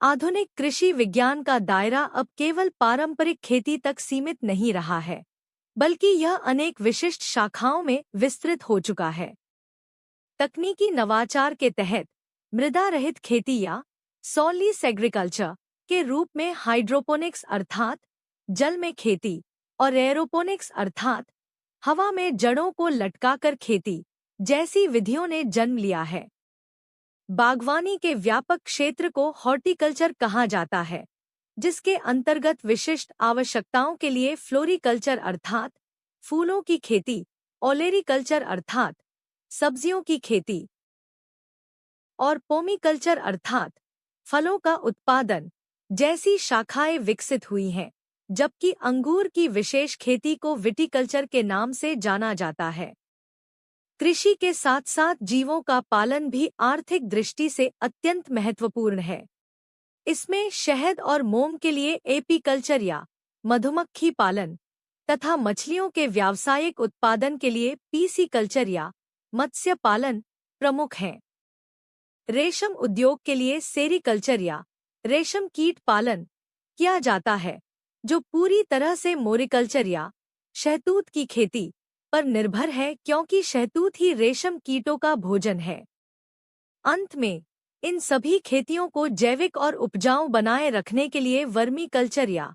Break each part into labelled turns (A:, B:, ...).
A: आधुनिक कृषि विज्ञान का दायरा अब केवल पारंपरिक खेती तक सीमित नहीं रहा है, बल्कि यह अनेक विशिष्ट शाखाओं में विस्तृत हो चुका है। तकनीकी नवाचार के तहत मृदा रहित खेती या सॉलिस एग्रीकल्चर के रूप में हाइड्रोपोनिक्स अर्थात जल में खेती और एरोपोनिक्स अर्थात हवा में जड़ों को लटकाकर खेती जैसी विधियों ने जन्म लिया है। बागवानी के व्यापक क्षेत्र को हॉर्टिकल्चर कहा जाता है, जिसके अंतर्गत विशिष्ट आवश्यकताओं के लिए फ्लोरिकल्चर अर्थात फूलों की खेती, ओलेरीकल्चर अर्थात सब्जियों की खेती और पोमीकल्चर अर्थात फलों का उत्पादन जैसी शाखाएं विकसित हुई हैं, जबकि अंगूर की विशेष खेती को विटिकल्चर के नाम से जाना जाता है। कृषि के साथ साथ जीवों का पालन भी आर्थिक दृष्टि से अत्यंत महत्वपूर्ण है। इसमें शहद और मोम के लिए एपीकल्चर या मधुमक्खी पालन तथा मछलियों के व्यावसायिक उत्पादन के लिए पीसीकल्चर या मत्स्य पालन प्रमुख हैं। रेशम उद्योग के लिए सेरीकल्चर या रेशम कीट पालन किया जाता है, जो पूरी तरह से मोरिकल्चर या शहतूत की खेती पर निर्भर है, क्योंकि शहतूत ही रेशम कीटों का भोजन है। अंत में इन सभी खेतियों को जैविक और उपजाऊ बनाए रखने के लिए वर्मी कल्चर या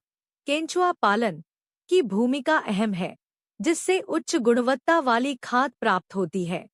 A: केंचुआ पालन की भूमिका अहम है, जिससे उच्च गुणवत्ता वाली खाद प्राप्त होती है।